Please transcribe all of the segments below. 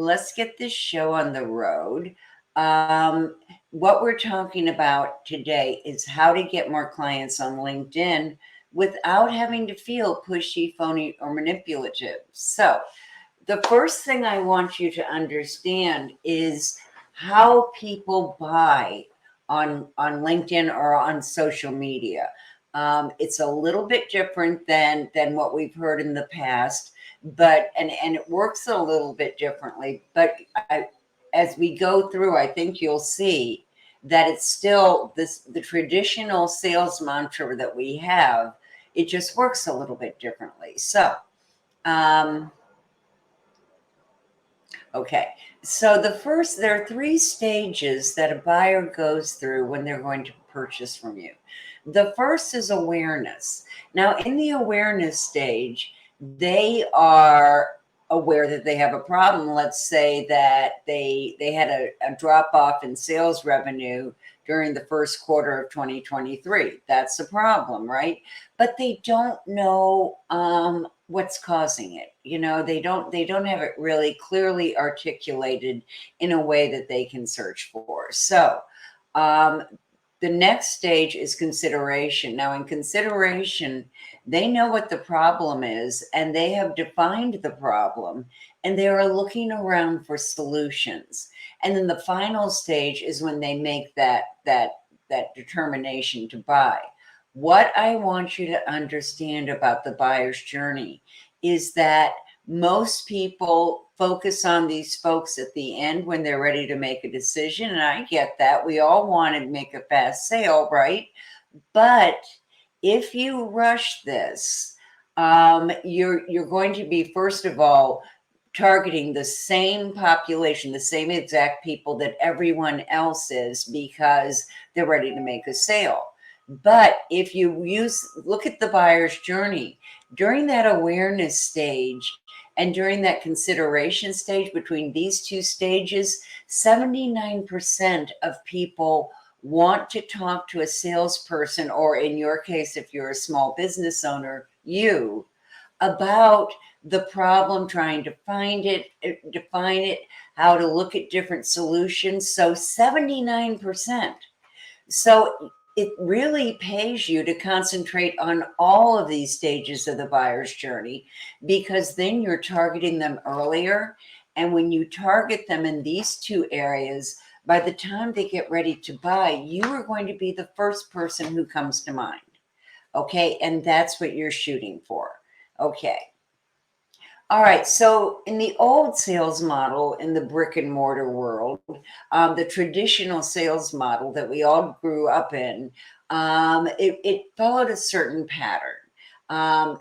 let's get this show on the road. Um, what we're talking about today is how to get more clients on LinkedIn without having to feel pushy, phony, or manipulative. So, the first thing I want you to understand is how people buy on LinkedIn or on social media. It's a little bit different than what we've heard in the past, but and it works a little bit differently. But as we go through, I think you'll see that it's still the traditional sales mantra that we have. It just works a little bit differently. So. Um, Okay, so there are three stages that a buyer goes through when they're going to purchase from you. The first is awareness. Now, in the awareness stage, they are aware that they have a problem. Let's say that they had a drop off in sales revenue during the first quarter of 2023. That's a problem, right? But they don't know what's causing it. They don't have it really clearly articulated in a way that they can search for. So um, the next stage is consideration. Now, in consideration, they know what the problem is and they have defined the problem and they are looking around for solutions. And then the final stage is when they make that determination to buy. What I want you to understand about the buyer's journey is that most people focus on these folks at the end when they're ready to make a decision. And I get that. We all want to make a fast sale, right? But if you rush this, you're going to be, first of all, targeting the same population, the same exact people that everyone else is because they're ready to make a sale. But if you look at the buyer's journey during that awareness stage and during that consideration stage, between these two stages, 79% of people want to talk to a salesperson, or in your case, if you're a small business owner, about the problem, trying to find it, define it, how to look at different solutions. So 79%. So it really pays you to concentrate on all of these stages of the buyer's journey, because then you're targeting them earlier. And when you target them in these two areas, by the time they get ready to buy, you are going to be the first person who comes to mind. Okay. And that's what you're shooting for. Okay. All right. So in the old sales model, in the brick and mortar world, the traditional sales model that we all grew up in, it followed a certain pattern.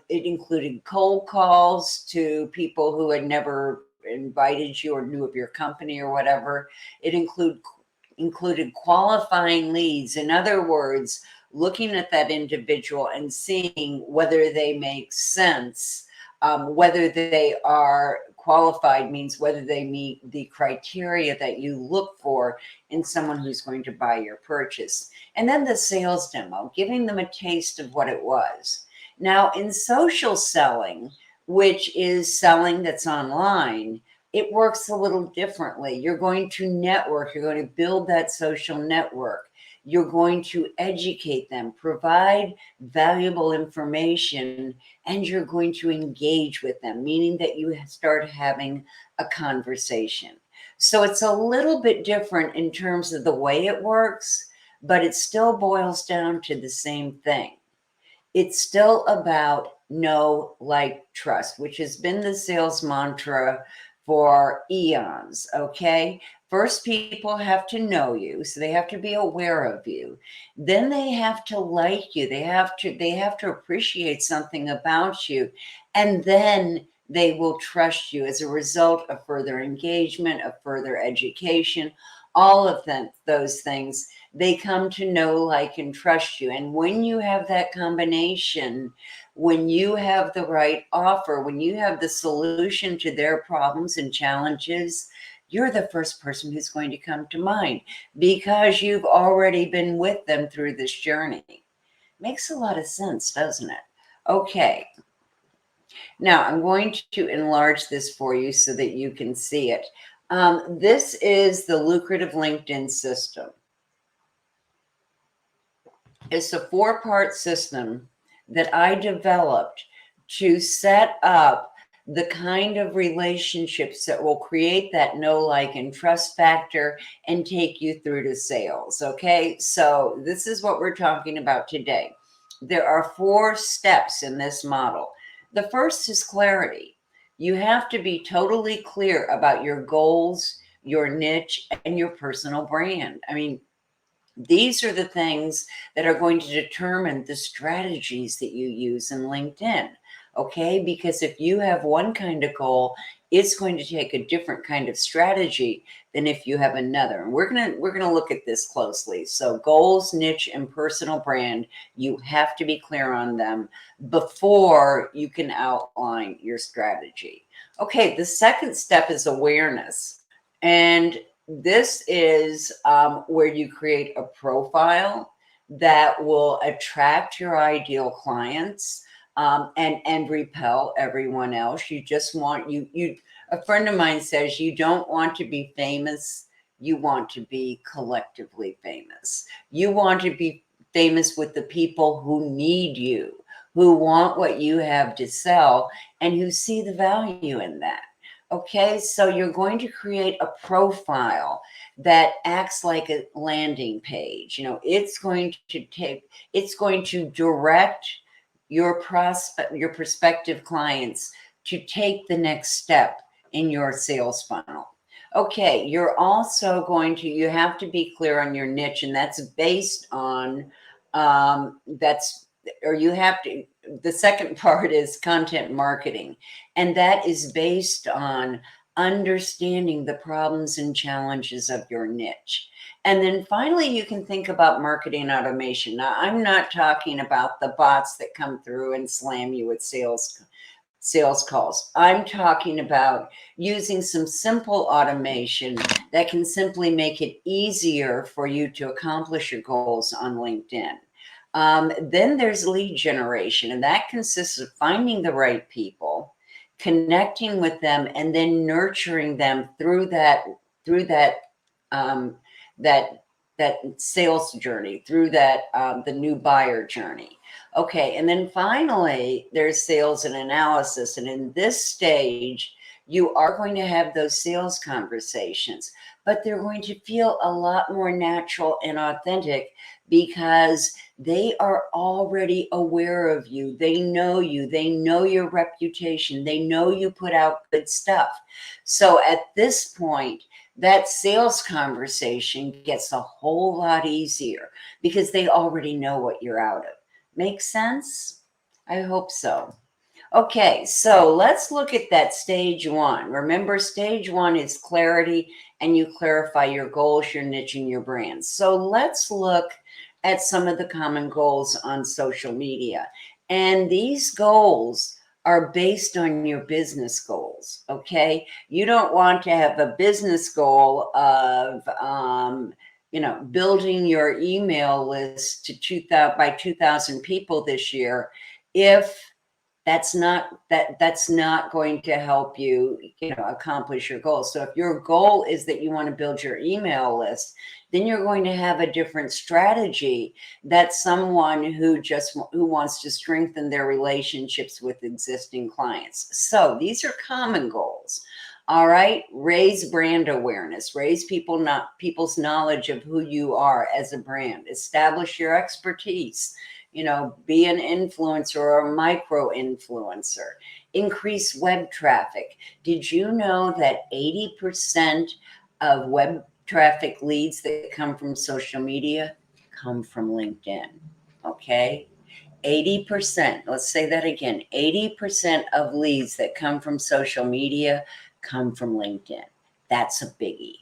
It included cold calls to people who had never invited you or knew of your company or whatever. It included qualifying leads. In other words, looking at that individual and seeing whether they make sense. Whether they are qualified means whether they meet the criteria that you look for in someone who's going to buy your purchase. And then the sales demo, giving them a taste of what it was. Now, in social selling, which is selling that's online, it works a little differently. You're going to network, you're going to build that social network. You're going to educate them, provide valuable information, and you're going to engage with them, meaning that you start having a conversation. So it's a little bit different in terms of the way it works, but it still boils down to the same thing. It's still about know, like, trust, which has been the sales mantra for eons. Okay. First, people have to know you, so they have to be aware of you. Then they have to like you. They have to appreciate something about you, and then they will trust you as a result of further engagement, of further education, all of those things. They come to know, like, and trust you. And when you have that combination, when you have the right offer, when you have the solution to their problems and challenges, you're the first person who's going to come to mind because you've already been with them through this journey. Makes a lot of sense, doesn't it? Okay. Now I'm going to enlarge this for you so that you can see it. This is the lucrative LinkedIn system. It's a 4-part system that I developed to set up the kind of relationships that will create that know, like, and trust factor and take you through to sales. Okay, so this is what we're talking about today. There are 4 steps in this model. The first is clarity. You have to be totally clear about your goals, your niche, and your personal brand. I mean, these are the things that are going to determine the strategies that you use in LinkedIn. Okay, because if you have one kind of goal, it's going to take a different kind of strategy than if you have another. And we're gonna look at this closely. So goals, niche, and personal brand, you have to be clear on them before you can outline your strategy. Okay, the second step is awareness. And this is where you create a profile that will attract your ideal clients, and repel everyone else. You just want you. A friend of mine says you don't want to be famous. You want to be collectively famous. You want to be famous with the people who need you, who want what you have to sell, and who see the value in that. Okay, so you're going to create a profile that acts like a landing page. It's going to direct your prospective clients to take the next step in your sales funnel. Okay, you have to be clear on your niche, and that's based on that's or you have to the second part is content marketing, and that is based on understanding the problems and challenges of your niche. And then finally, you can think about marketing automation. Now, I'm not talking about the bots that come through and slam you with sales calls. I'm talking about using some simple automation that can simply make it easier for you to accomplish your goals on LinkedIn. Then there's lead generation, and that consists of finding the right people, connecting with them, and then nurturing them through um, that that sales journey, through the new buyer journey. Okay, and then finally, there's sales and analysis. And in this stage, you are going to have those sales conversations, but they're going to feel a lot more natural and authentic because they are already aware of you. They know you. They know your reputation. They know you put out good stuff. So at this point, that sales conversation gets a whole lot easier because they already know what you're out of. Make sense? I hope so. Okay, so let's look at that stage 1. Remember, stage 1 is clarity, and you clarify your goals, your niche, and your brand. So let's look at some of the common goals on social media. And these goals are based on your business goals, okay? You don't want to have a business goal of, building your email list to 2,000 by 2,000 people this year if that's not going to help you accomplish your goals. So if your goal is that you want to build your email list, then you're going to have a different strategy that someone who wants to strengthen their relationships with existing clients. So these are common goals. All right, raise brand awareness, raise people's knowledge of who you are as a brand, establish your expertise, be an influencer or a micro influencer, increase web traffic. Did you know that 80% of web traffic leads that come from social media come from LinkedIn? Okay. 80%, let's say that again, 80% of leads that come from social media come from LinkedIn. That's a biggie.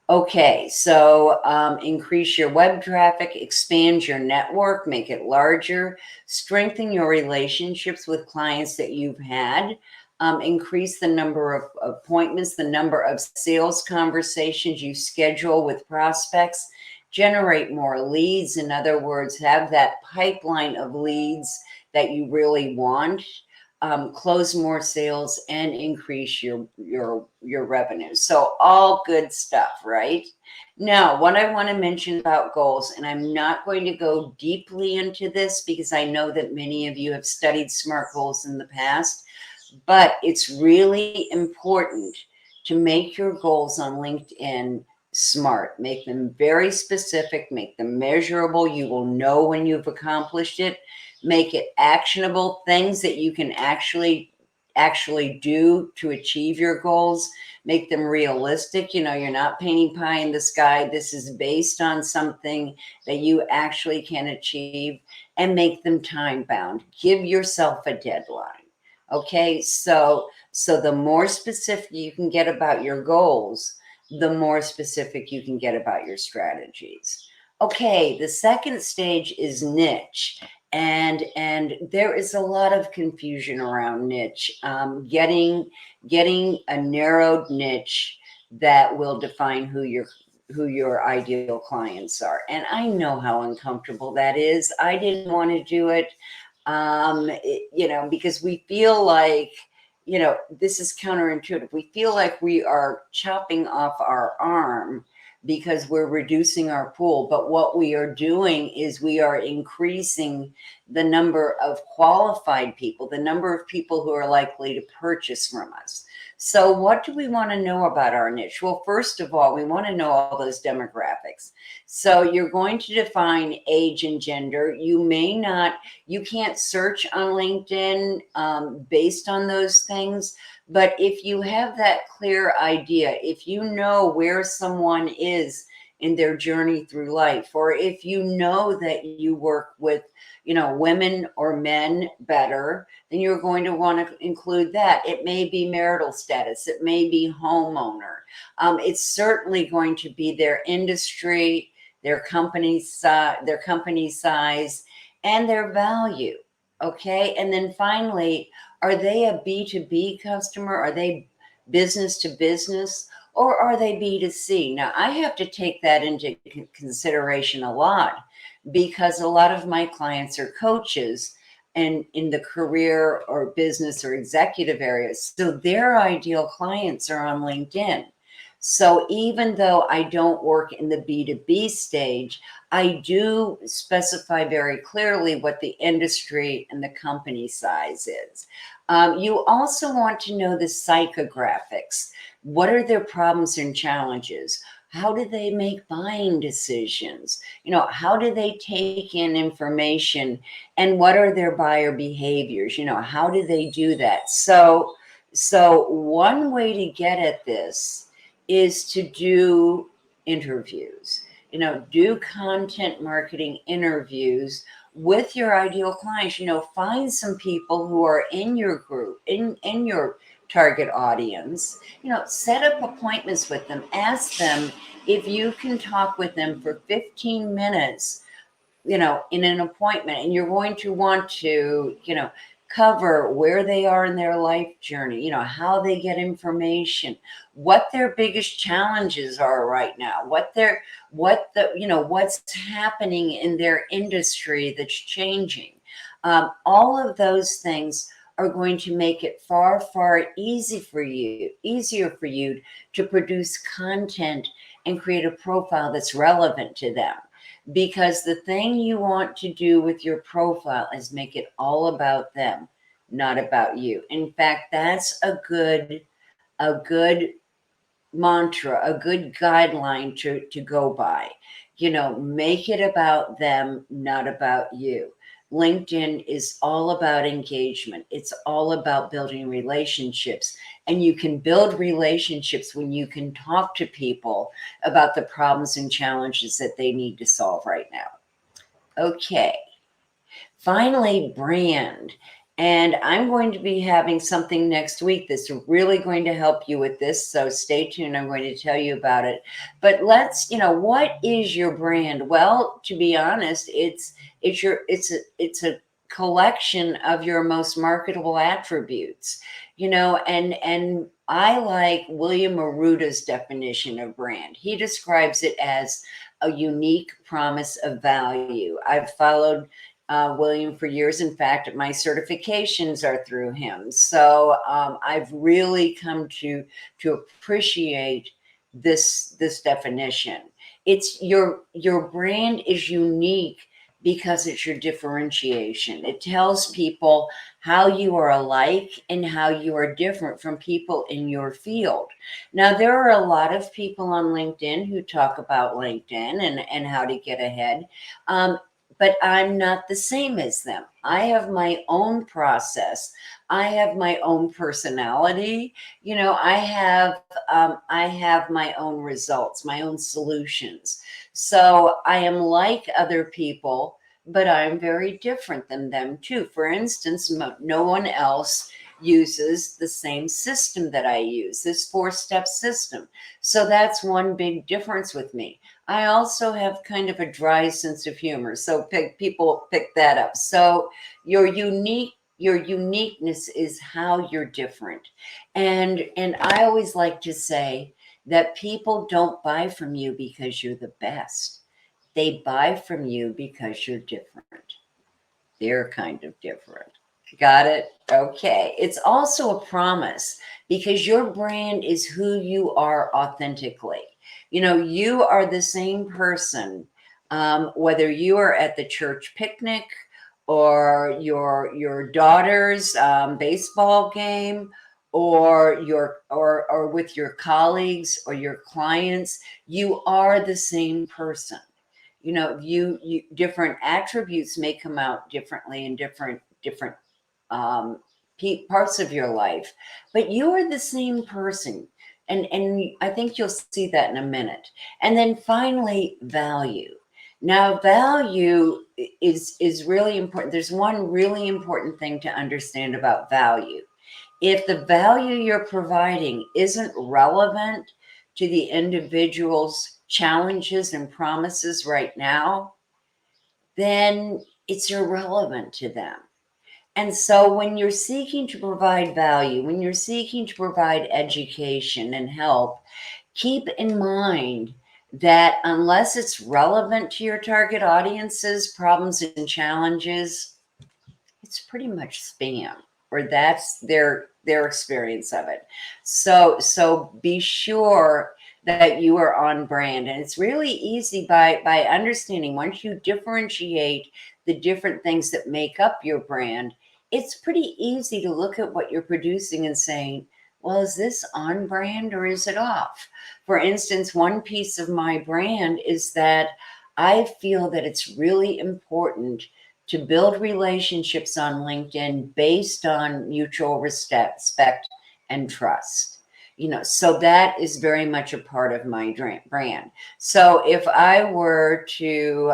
Okay, so increase your web traffic, expand your network, make it larger, strengthen your relationships with clients that you've had, increase the number of appointments, the number of sales conversations you schedule with prospects, generate more leads. In other words, have that pipeline of leads that you really want. close more sales and increase your revenue. So all good stuff, right? Now, what I want to mention about goals, and I'm not going to go deeply into this because I know that many of you have studied SMART goals in the past, but it's really important to make your goals on LinkedIn SMART. Make them very specific, make them measurable. You will know when you've accomplished it. Make it actionable, things that you can actually do to achieve your goals. Make them realistic. You're not painting pie in the sky. This is based on something that you actually can achieve, and make them time bound. Give yourself a deadline. Okay, so the more specific you can get about your goals, the more specific you can get about your strategies. Okay, the second stage is niche. And there is a lot of confusion around niche. Getting a narrowed niche that will define who your ideal clients are. And I know how uncomfortable that is. I didn't want to do it, because we feel like, this is counterintuitive. We feel like we are chopping off our arm because we're reducing our pool. But what we are doing is we are increasing the number of qualified people, the number of people who are likely to purchase from us. So what do we want to know about our niche? Well, first of all, we want to know all those demographics. So you're going to define age and gender. You can't search on LinkedIn based on those things. But if you have that clear idea, if you know where someone is in their journey through life, or if you know that you work with, women or men better, then you're going to want to include that. It may be marital status. It may be homeowner. It's certainly going to be their industry, their company size, and their value. Okay. And then finally, are they a B2B customer? Are they business to business? Or are they B2C? Now, I have to take that into consideration a lot, because a lot of my clients are coaches and in the career or business or executive areas. So their ideal clients are on LinkedIn. So even though I don't work in the B2B stage, I do specify very clearly what the industry and the company size is. You also want to know the psychographics. What are their problems and challenges? How do they make buying decisions? How do they take in information, and what are their buyer behaviors? How do they do that? So one way to get at this is to do interviews. Do content marketing interviews with your ideal clients. Find some people who are in your group, in your target audience. Set up appointments with them. Ask them if you can talk with them for 15 minutes, in an appointment, and you're going to want to, cover where they are in their life journey, how they get information, what their biggest challenges are right now, what's happening in their industry that's changing. All of those things are going to make it far, far easier for you to produce content and create a profile that's relevant to them. Because the thing you want to do with your profile is make it all about them, not about you. In fact, that's a good mantra, a good guideline to go by. Make it about them, not about you. LinkedIn is all about engagement. It's all about building relationships. And you can build relationships when you can talk to people about the problems and challenges that they need to solve right now. Okay. Finally, brand. And I'm going to be having something next week that's really going to help you with this. So stay tuned. I'm going to tell you about it. But what is your brand? Well, to be honest, it's a collection of your most marketable attributes. And I like William Aruta's definition of brand. He describes it as a unique promise of value. I've followed William for years. In fact, my certifications are through him. So I've really come to appreciate this definition. It's your brand is unique because it's your differentiation. It tells people how you are alike and how you are different from people in your field. Now, there are a lot of people on LinkedIn who talk about LinkedIn and how to get ahead. But I'm not the same as them. I have my own process. I have my own personality. I have my own results, my own solutions. So I am like other people, but I'm very different than them too. For instance, no one else uses the same system that I use, this 4-step system. So that's one big difference with me. I also have kind of a dry sense of humor, so people pick that up. So your uniqueness is how you're different. And I always like to say that people don't buy from you because you're the best. They buy from you because you're different. They're kind of different. Got it? Okay. It's also a promise because your brand is who you are authentically. You are the same person, whether you are at the church picnic or your daughter's baseball game, or or with your colleagues or your clients. You are the same person. You different attributes may come out differently in different um, parts of your life, but you are the same person. And I think you'll see that in a minute. And then finally, value. Now, value is really important. There's one really important thing to understand about value. If the value you're providing isn't relevant to the individual's challenges and promises right now, then it's irrelevant to them. And so when you're seeking to provide value, when you're seeking to provide education and help, keep in mind that unless it's relevant to your target audience's problems and challenges, it's pretty much spam, or that's their experience of it. So be sure that you are on brand. And it's really easy by understanding, once you differentiate the different things that make up your brand, it's pretty easy to look at what you're producing and saying, well, is this on brand or is it off? For instance, one piece of my brand is that I feel that it's really important to build relationships on LinkedIn based on mutual respect and trust. So that is very much a part of my brand. So if I were to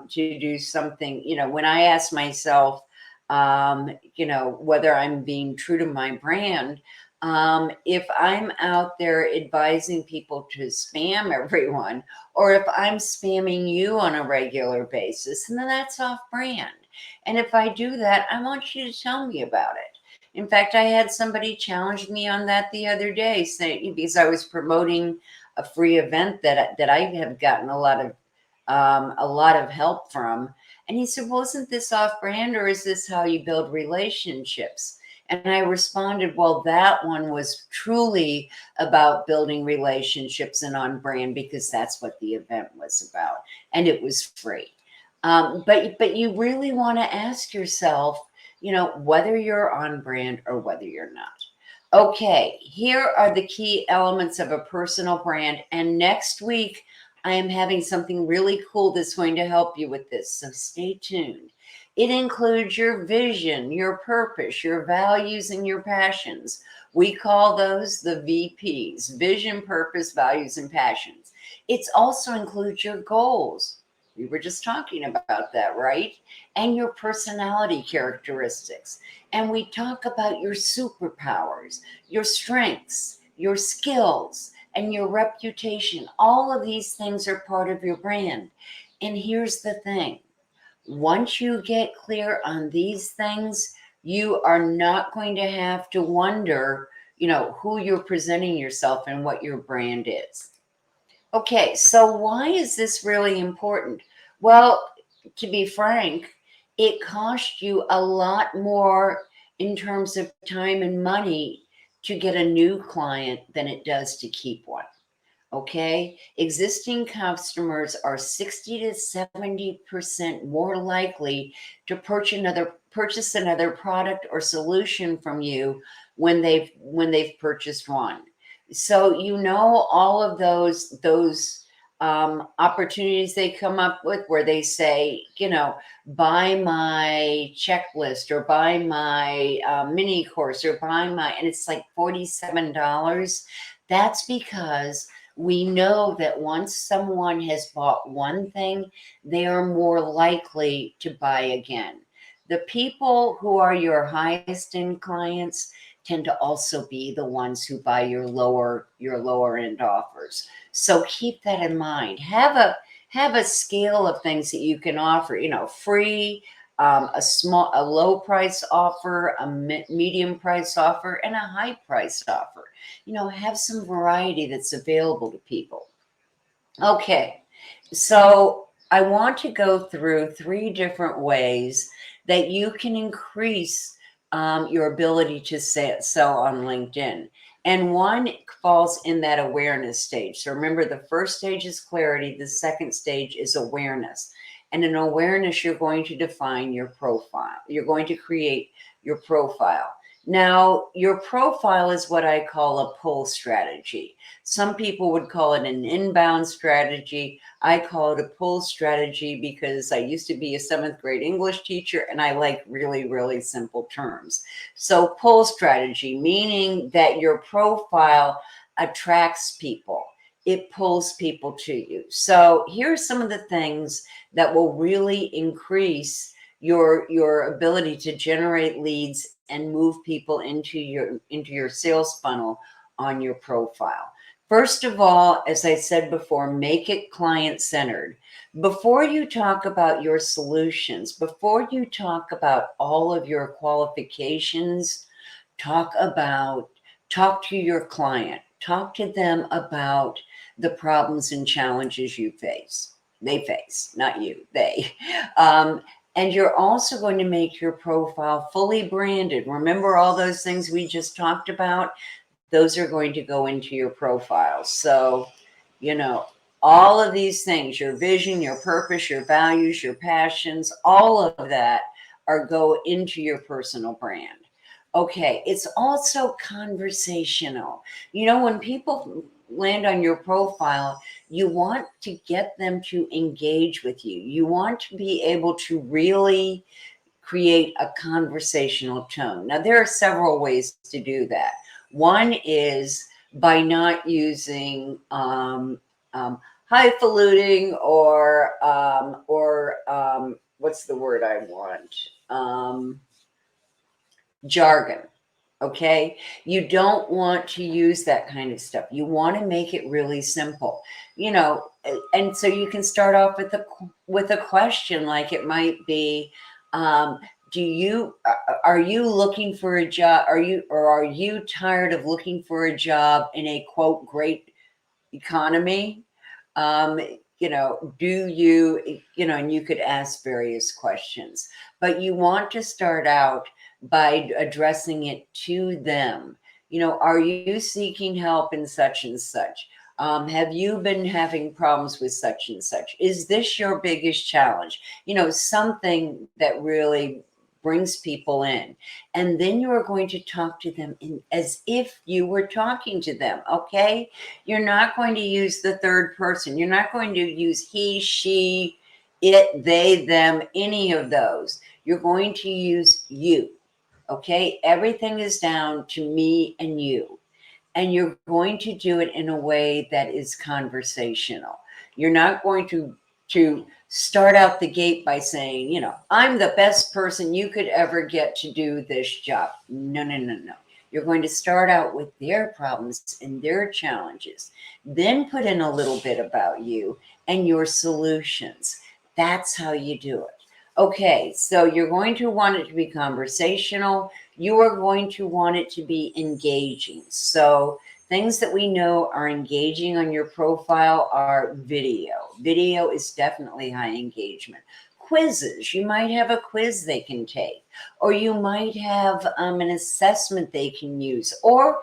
do something, when I ask myself, whether I'm being true to my brand, if I'm out there advising people to spam everyone, or if I'm spamming you on a regular basis, and then that's off brand. And if I do that, I want you to tell me about it. In fact, I had somebody challenge me on that the other day, saying, because I was promoting a free event that I have gotten a lot of help from. And he said, well, isn't this off brand, or is this how you build relationships? And I responded, well, that one was truly about building relationships and on brand, because that's what the event was about. And it was free. But you really want to ask yourself, whether you're on brand or whether you're not. Okay, here are the key elements of a personal brand. And next week, I am having something really cool that's going to help you with this. So stay tuned. It includes your vision, your purpose, your values, and your passions. We call those the VPs: vision, purpose, values, and passions. It also includes your goals. We were just talking about that, right? And your personality characteristics. And we talk about your superpowers, your strengths, your skills, and your reputation. All of these things are part of your brand. And here's the thing. Once you get clear on these things, you are not going to have to wonder, who you're presenting yourself and what your brand is. Okay, so why is this really important? Well, to be frank, it costs you a lot more in terms of time and money to get a new client than it does to keep one. Okay, existing customers are 60 to 70% more likely to purchase another product or solution from you when they've purchased one. So you know all of those opportunities they come up with where they say, buy my checklist or buy my mini course or buy my, and it's like $47. That's because we know that once someone has bought one thing, they are more likely to buy again. The people who are your highest end clients tend to also be the ones who buy your lower end offers. So keep that in mind. Have a scale of things that you can offer, free, a low price offer, a medium price offer, and a high price offer. Have some variety that's available to people. Okay, so I want to go through 3 different ways that you can increase your ability to sell on LinkedIn. And one falls in that awareness stage. So remember, the first stage is clarity, the second stage is awareness. And in awareness, you're going to define your profile, you're going to create your profile. Now, your profile is what I call a pull strategy. Some people would call it an inbound strategy. I call it a pull strategy because I used to be a 7th grade English teacher and I like really, really simple terms. So, pull strategy, meaning that your profile attracts people, it pulls people to you. So, here are some of the things that will really increase your ability to generate leads and move people into your sales funnel on your profile. First of all, as I said before, make it client centered. Before you talk about your solutions, before you talk about all of your qualifications, talk to your client. Talk to them about the problems and challenges they face, not you, they. Um, and you're also going to make your profile fully branded. Remember all those things we just talked about? Those are going to go into your profile. So, you know, all of these things, your vision, your purpose, your values, your passions, all of that are go into your personal brand. Okay, it's also conversational. When people land on your profile, you want to get them to engage with you. You want to be able to really create a conversational tone. Now, there are several ways to do that. One is by not using highfalutin or what's the word I want? Jargon. Okay, you don't want to use that kind of stuff. You want to make it really simple, and so you can start off with a question, like it might be, do you are you looking for a job? Are you tired of looking for a job in a quote great economy? um do and you could ask various questions, but you want to start out by addressing it to them. Are you seeking help in such and such? Have you been having problems with such and such? Is this your biggest challenge? Something that really brings people in. And then you are going to talk to them as if you were talking to them. Okay, you're not going to use the third person. You're not going to use he, she, it, they, them, any of those. You're going to use you. Okay, everything is down to me and you. And you're going to do it in a way that is conversational. You're not going to start out the gate by saying, I'm the best person you could ever get to do this job. No, no, no, no. You're going to start out with their problems and their challenges, then put in a little bit about you and your solutions. That's how you do it. Okay, so you're going to want it to be conversational. You are going to want it to be engaging. So things that we know are engaging on your profile are video. Video is definitely high engagement. quizzes. You might have a quiz they can take, or you might have an assessment they can use, or,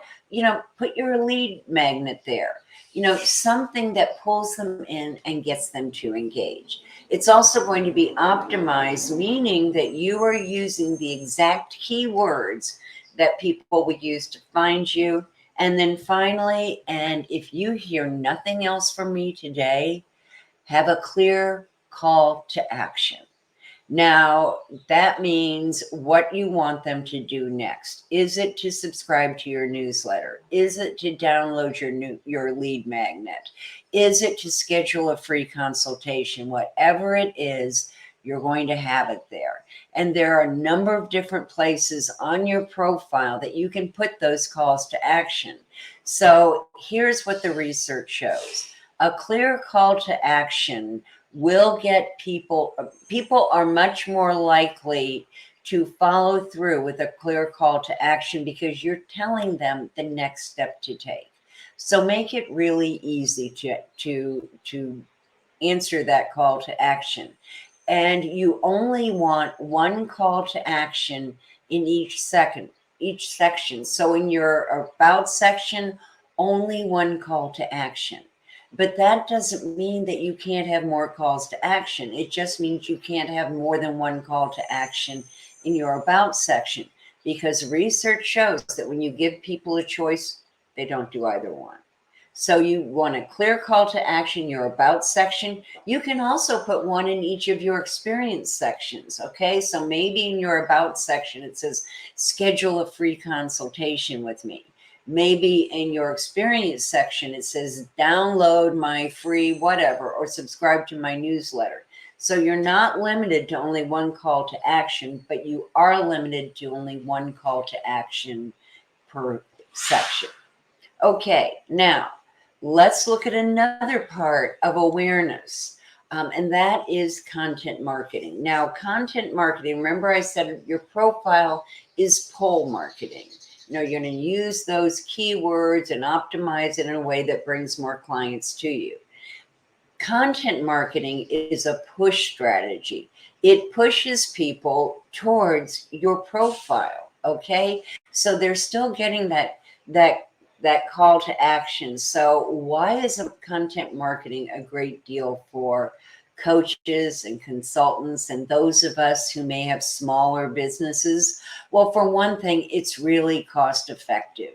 put your lead magnet there, something that pulls them in and gets them to engage. It's also going to be optimized, meaning that you are using the exact keywords that people would use to find you. And then finally, and if you hear nothing else from me today, have a clear call to action. Now, that means what you want them to do next. Is it to subscribe to your newsletter? Is it to download your lead magnet? Is it to schedule a free consultation? Whatever it is, you're going to have it there. And there are a number of different places on your profile that you can put those calls to action. So here's what the research shows. A clear call to action will get people are much more likely to follow through with a clear call to action because you're telling them the next step to take. So make it really easy to answer that call to action. And you only want one call to action in each section. So in your about section, only one call to action. But that doesn't mean that you can't have more calls to action. It just means you can't have more than one call to action in your about section, because research shows that when you give people a choice, they don't do either one. So you want a clear call to action, your about section. You can also put one in each of your experience sections, okay? So maybe in your about section, it says, schedule a free consultation with me. Maybe in your experience section, it says, download my free whatever, or subscribe to my newsletter. So you're not limited to only one call to action, but you are limited to only one call to action per section. Okay, now let's look at another part of awareness, and that is content marketing. Now, content marketing, remember I said your profile is pull marketing. You're going to use those keywords and optimize it in a way that brings more clients to you. Content marketing is a push strategy. It pushes people towards your profile, okay? So they're still getting that call to action. So why is content marketing a great deal for coaches and consultants and those of us who may have smaller businesses? Well, for one thing, it's really cost effective.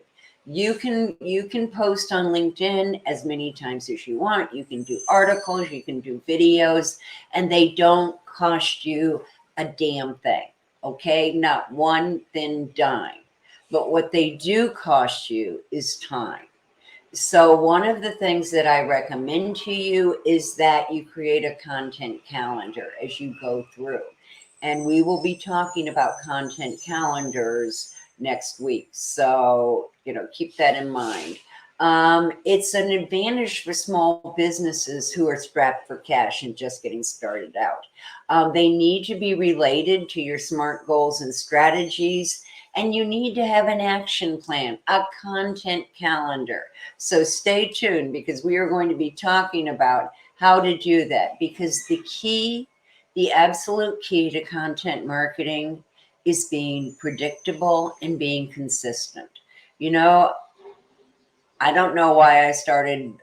You can post on LinkedIn as many times as you want. You can do articles, you can do videos, and they don't cost you a damn thing, okay? Not one thin dime. But what they do cost you is time. So one of the things that I recommend to you is that you create a content calendar as you go through. And we will be talking about content calendars next week. So, keep that in mind. It's an advantage for small businesses who are strapped for cash and just getting started out. They need to be related to your SMART goals and strategies. And you need to have an action plan, a content calendar. So stay tuned, because we are going to be talking about how to do that. Because the absolute key to content marketing is being predictable and being consistent. I don't know why I started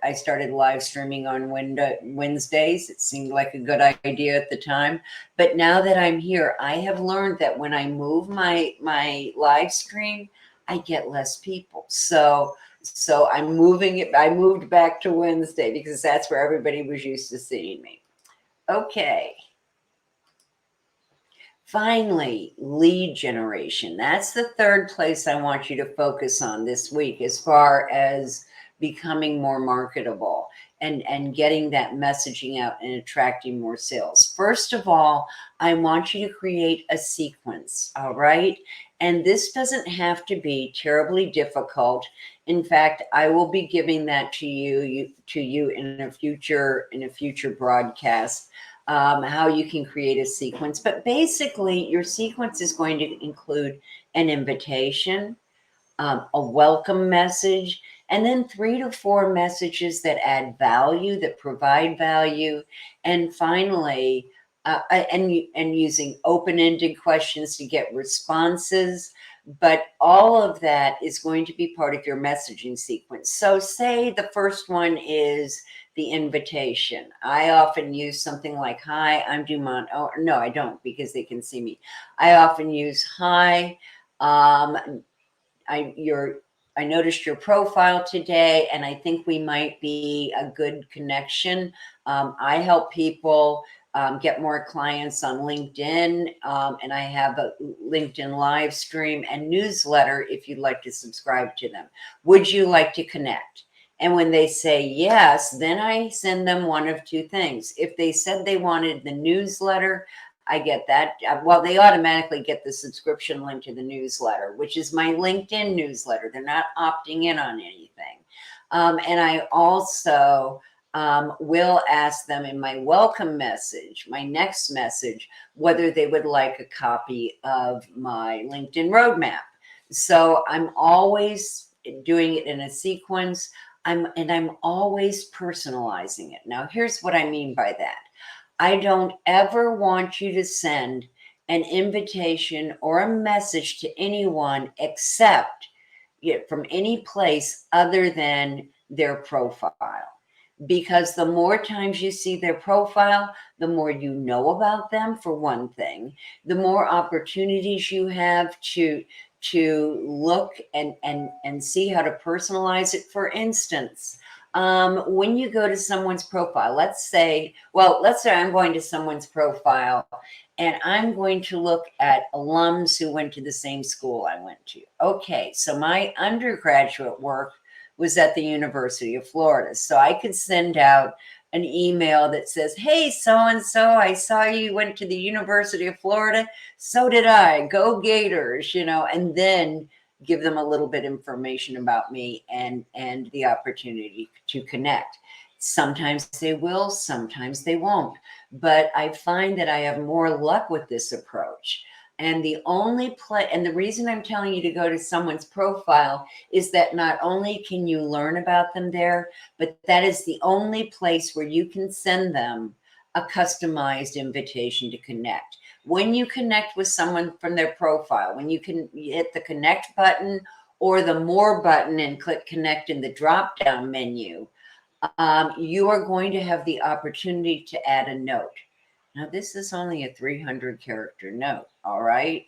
live streaming on Wednesdays. It seemed like a good idea at the time. But now that I'm here, I have learned that when I move my live stream, I get less people. So I'm moving it. I moved back to Wednesday because that's where everybody was used to seeing me. Okay. Finally, lead generation. That's the third place I want you to focus on this week as far as becoming more marketable and getting that messaging out and attracting more sales. First of all, I want you to create a sequence, all right? And this doesn't have to be terribly difficult. In fact, I will be giving that to you in a future broadcast. How you can create a sequence. But basically, your sequence is going to include an invitation, a welcome message, and then 3 to 4 messages that add value, that provide value. And finally, and using open-ended questions to get responses. But all of that is going to be part of your messaging sequence. So say the first one is the invitation. I often use something like, hi, I'm Dumont. Oh, no, I don't, because they can see me. I often use, hi, I noticed your profile today, and I think we might be a good connection. I help people get more clients on LinkedIn, and I have a LinkedIn live stream and newsletter if you'd like to subscribe to them. Would you like to connect? And when they say yes, then I send them one of two things. If they said they wanted the newsletter, I get that. Well, they automatically get the subscription link to the newsletter, which is my LinkedIn newsletter. They're not opting in on anything. And I also will ask them in my welcome message, my next message, whether they would like a copy of my LinkedIn roadmap. So I'm always doing it in a sequence. I'm always personalizing it. Now, here's what I mean by that. I don't ever want you to send an invitation or a message to anyone except from any place other than their profile. Because the more times you see their profile, the more you know about them, for one thing, the more opportunities you have to look and see how to personalize it. For instance, when you go to someone's profile, let's say I'm going to someone's profile and I'm going to look at alums who went to the same school I went to. Okay, so my undergraduate work was at the University of Florida. So I could send out an email that says, hey, so-and-so, I saw you went to the University of Florida. So did I. Go Gators, and then give them a little bit information about me and the opportunity to connect. Sometimes they will, sometimes they won't. But I find that I have more luck with this approach. And the reason I'm telling you to go to someone's profile is that not only can you learn about them there, but that is the only place where you can send them a customized invitation to connect. When you connect with someone from their profile, when you can hit the connect button or the more button and click connect in the drop down menu, you are going to have the opportunity to add a note. Now, this is only a 300 character note, all right?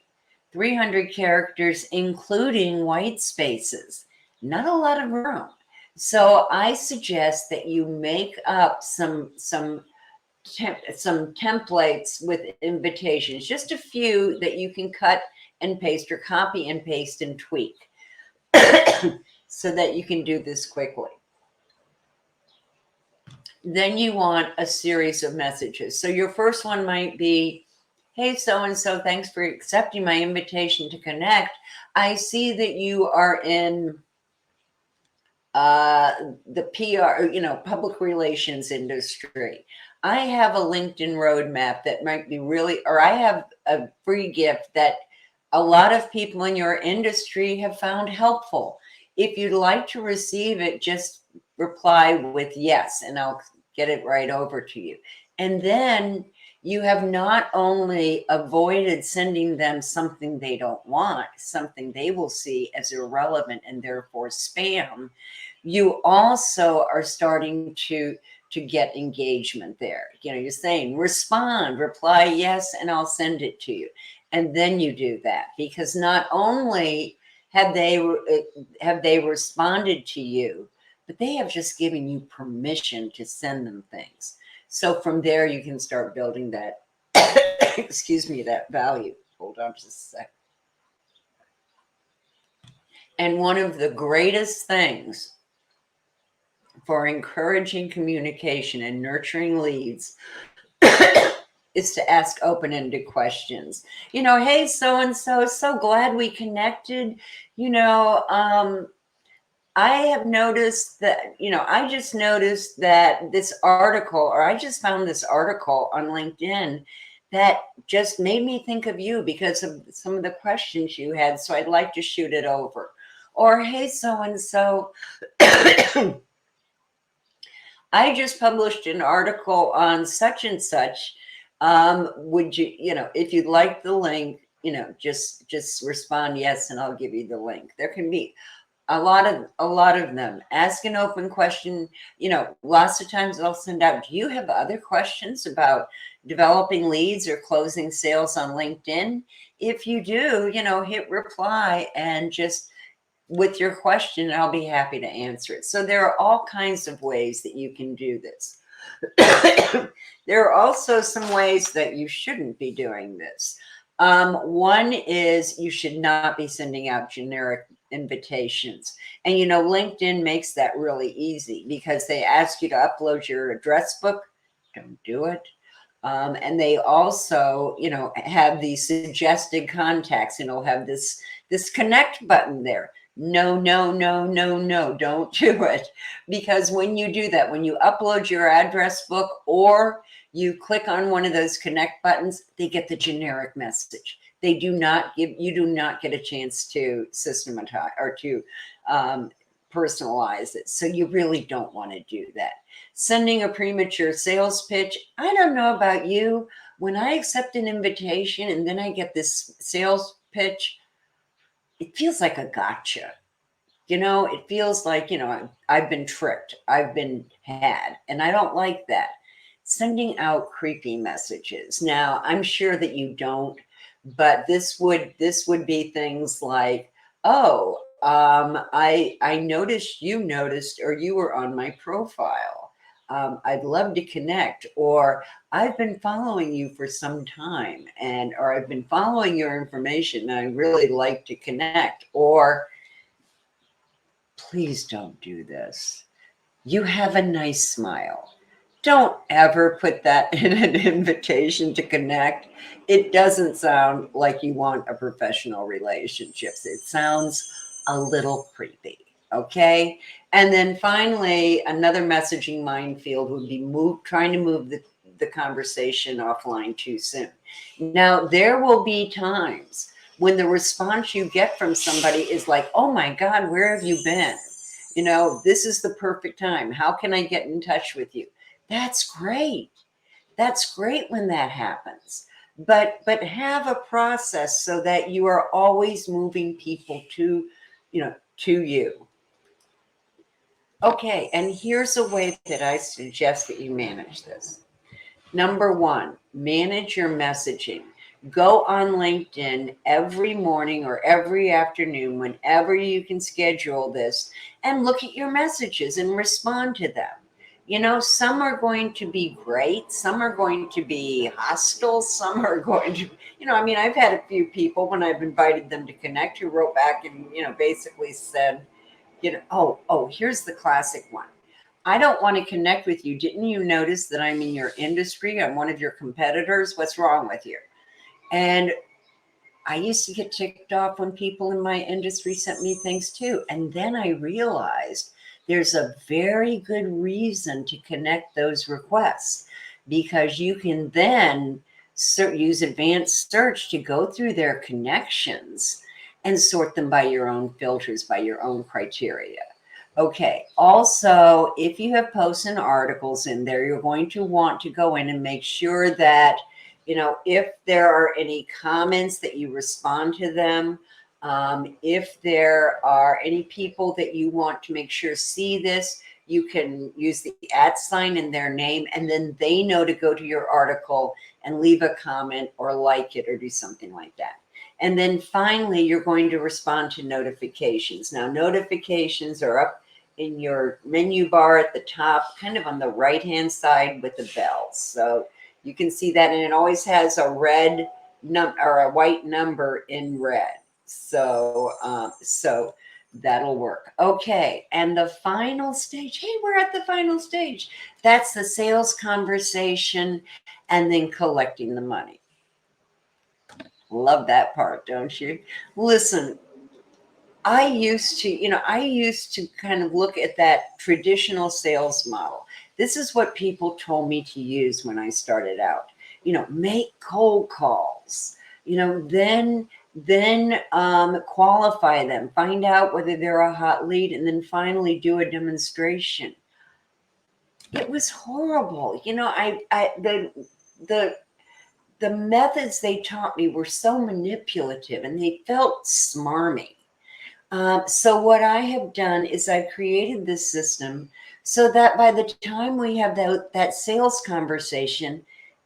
300 characters, including white spaces, not a lot of room. So I suggest that you make up some templates with invitations, just a few that you can cut and paste or copy and paste and tweak so that you can do this quickly. Then you want a series of messages. So your first one might be, hey, so-and-so, thanks for accepting my invitation to connect. I see that you are in the PR, public relations industry. I have a LinkedIn roadmap that might be or I have a free gift that a lot of people in your industry have found helpful. If you'd like to receive it, just reply with yes, and I'll get it right over to you. And then you have not only avoided sending them something they don't want, something they will see as irrelevant and therefore spam, you also are starting to get engagement there. You're saying respond, reply yes, and I'll send it to you. And then you do that, because not only have they responded to you, but they have just given you permission to send them things. So from there, you can start building that, excuse me, that value. Hold on just a sec. And one of the greatest things for encouraging communication and nurturing leads is to ask open-ended questions. Hey, so-and-so, so glad we connected. I have noticed that, I just noticed that this article, or I just found this article on LinkedIn that just made me think of you because of some of the questions you had. So I'd like to shoot it over. Or, hey, so-and-so, I just published an article on such and such. Would you, if you'd like the link, just respond yes, and I'll give you the link. There can be a lot of them. Ask an open question. Lots of times I'll send out, do you have other questions about developing leads or closing sales on LinkedIn? If you do, hit reply and just with your question, I'll be happy to answer it. So there are all kinds of ways that you can do this. There are also some ways that you shouldn't be doing this. One is you should not be sending out generic invitations. And LinkedIn makes that really easy because they ask you to upload your address book. Don't do it. And they also, have these suggested contacts, and it'll have this connect button there. No, no, no, no, no, don't do it. Because when you do that, when you upload your address book or you click on one of those connect buttons, they get the generic message. You do not get a chance to systematize or to personalize it. So you really don't want to do that. Sending a premature sales pitch. I don't know about you. When I accept an invitation and then I get this sales pitch, it feels like a gotcha. It feels like, I've been tricked. I've been had, and I don't like that. Sending out creepy messages. Now, I'm sure that you don't, but this would be things like, oh, I noticed you noticed, or you were on my profile. I'd love to connect, or I've been following you for some time, or I've been following your information and I really like to connect, or please don't do this. You have a nice smile. Don't ever put that in an invitation to connect. It doesn't sound like you want a professional relationship. It sounds a little creepy. Okay. And then finally, another messaging minefield would be trying to move the conversation offline too soon. Now, there will be times when the response you get from somebody is like, oh my God, where have you been? This is the perfect time. How can I get in touch with you? That's great. That's great when that happens. But have a process so that you are always moving people to you. Okay, and here's a way that I suggest that you manage this. Number one, manage your messaging. Go on LinkedIn every morning or every afternoon, whenever you can schedule this, and look at your messages and respond to them. Some are going to be great. Some are going to be hostile. Some are going to, I've had a few people when I've invited them to connect who wrote back and, basically said, here's the classic one. I don't want to connect with you. Didn't you notice that I'm in your industry? I'm one of your competitors. What's wrong with you? And I used to get ticked off when people in my industry sent me things too. And then I realized there's a very good reason to connect those requests, because you can then use advanced search to go through their connections and sort them by your own filters, by your own criteria. Okay. Also, if you have posts and articles in there, you're going to want to go in and make sure that, if there are any comments, that you respond to them. If there are any people that you want to make sure see this, you can use the @ in their name, and then they know to go to your article and leave a comment or like it or do something like that. And then finally, you're going to respond to notifications. Now, notifications are up in your menu bar at the top, kind of on the right-hand side with the bells. So you can see that, and it always has a red or a white number in red. So that'll work. Okay, and the final stage. Hey, we're at the final stage. That's the sales conversation and then collecting the money. Love that part, don't you? Listen, I used to kind of look at that traditional sales model. This is what people told me to use when I started out. Make cold calls, then qualify them, find out whether they're a hot lead, and then finally do a demonstration. It was horrible. The the methods they taught me were so manipulative and they felt smarmy. So what I have done is I've created this system so that by the time we have that sales conversation,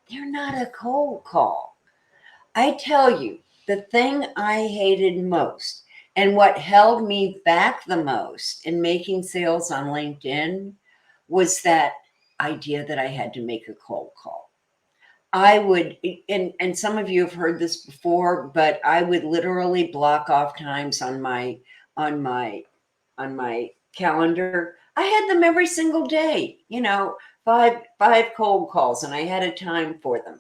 they're not a cold call. I tell you, the thing I hated most and what held me back the most in making sales on LinkedIn was that idea that I had to make a cold call. I would, and some of you have heard this before, but I would literally block off times on my on my calendar. I had them every single day, five cold calls, and I had a time for them.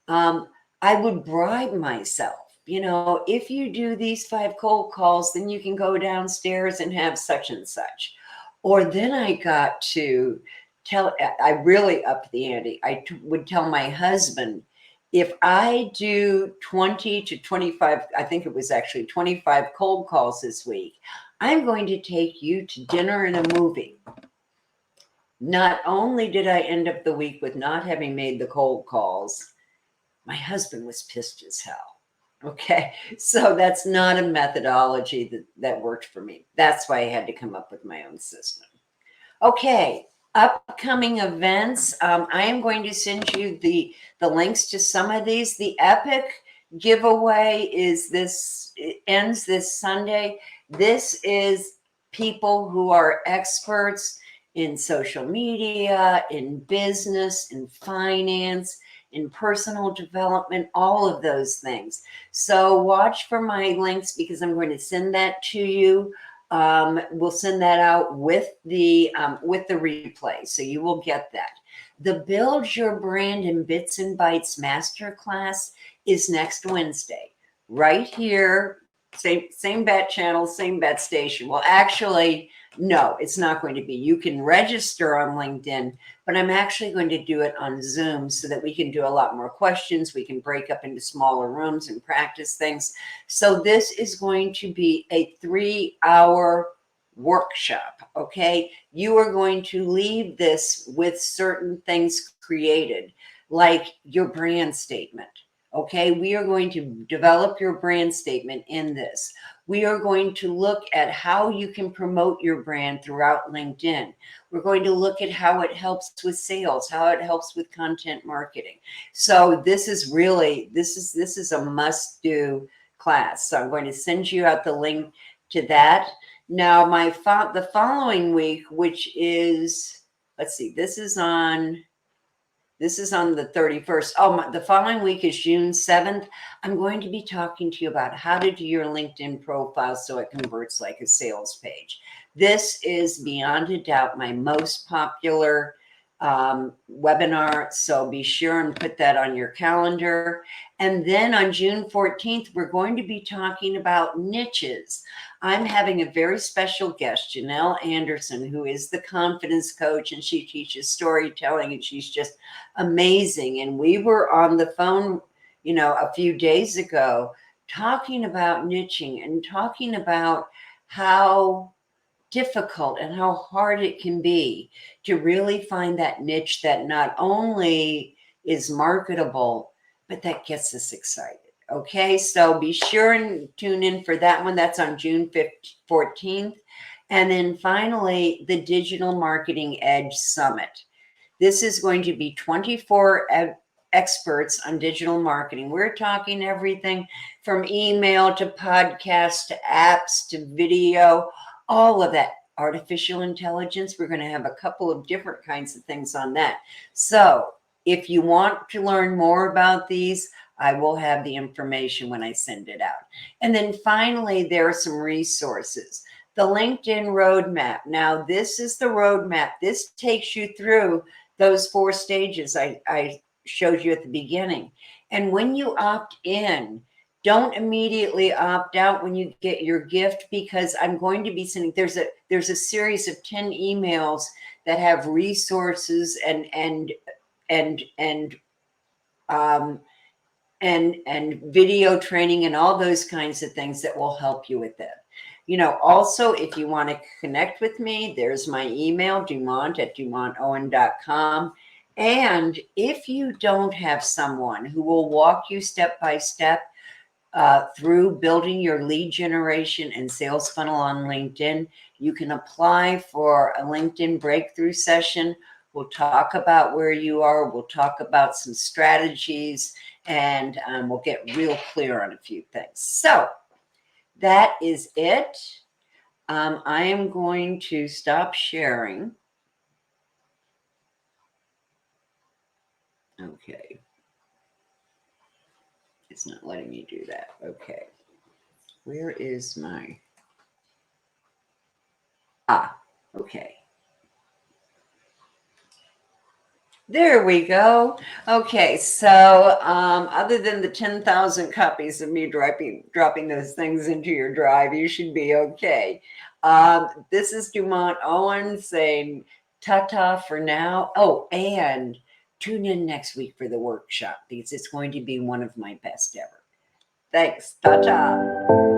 Um, I would bribe myself, if you do these five cold calls, then you can go downstairs and have such and such. Or then I got to I really upped the ante. Would tell my husband, if I do 20 to 25, I think it was actually 25 cold calls this week, I'm going to take you to dinner and a movie. Not only did I end up the week with not having made the cold calls, my husband was pissed as hell. Okay. So that's not a methodology that worked for me. That's why I had to come up with my own system. Okay, upcoming events. I am going to send you the links to some of these. The Epic giveaway it ends this Sunday. This is people who are experts in social media, in business, in finance, in personal development, all of those things. So watch for my links because I'm going to send that to you. We'll send that out with the replay, so you will get that. The Build Your Brand in Bits and Bytes Masterclass is next Wednesday, right here. Same bat channel, same bat station. Well, actually, no, it's not going to be. You can register on LinkedIn, but I'm actually going to do it on Zoom so that we can do a lot more questions. We can break up into smaller rooms and practice things. So this is going to be a 3-hour workshop, okay? You are going to leave this with certain things created, like your brand statement, okay? We are going to develop your brand statement in this. We are going to look at how you can promote your brand throughout LinkedIn. We're going to look at how it helps with sales, how it helps with content marketing. So this is a must-do class. So I'm going to send you out the link to that. Now, the following week, which is, let's see, this is on the 31st. The following week is June 7th. I'm going to be talking to you about how to do your LinkedIn profile so it converts like a sales page. This is beyond a doubt my most popular webinar. So be sure and put that on your calendar. And then on June 14th, we're going to be talking about niches. I'm having a very special guest, Janelle Anderson, who is the confidence coach, and she teaches storytelling, and she's just amazing. And we were on the phone, a few days ago talking about niching and talking about how difficult and how hard it can be to really find that niche that not only is marketable, but that gets us excited. Okay, so be sure and tune in for that one. That's on June 14th. And then finally, the Digital Marketing Edge Summit. This is going to be 24 experts on digital marketing. We're talking everything from email to podcast to apps to video, all of that. Artificial intelligence, we're going to have a couple of different kinds of things on that. So if you want to learn more about these, I will have the information when I send it out. And then finally, there are some resources. The LinkedIn roadmap. Now, this is the roadmap. This takes you through those 4 stages I showed you at the beginning. And when you opt in, don't immediately opt out when you get your gift, because I'm going to be sending, there's a series of 10 emails that have resources and video training and all those kinds of things that will help you with it. Also, if you want to connect with me, there's my email, Dumont@dumontowen.com. And if you don't have someone who will walk you step by step through building your lead generation and sales funnel on LinkedIn, you can apply for a LinkedIn breakthrough session. We'll talk about where you are. We'll talk about some strategies, and we'll get real clear on a few things. So that is it. I am going to stop sharing. Okay. It's not letting me do that. Okay. Where is my... Okay. There we go. Okay, so other than the 10,000 copies of me dropping those things into your drive, you should be okay. This is Dumont Owen saying ta-ta for now. Oh, and tune in next week for the workshop because it's going to be one of my best ever. Thanks. Ta-ta.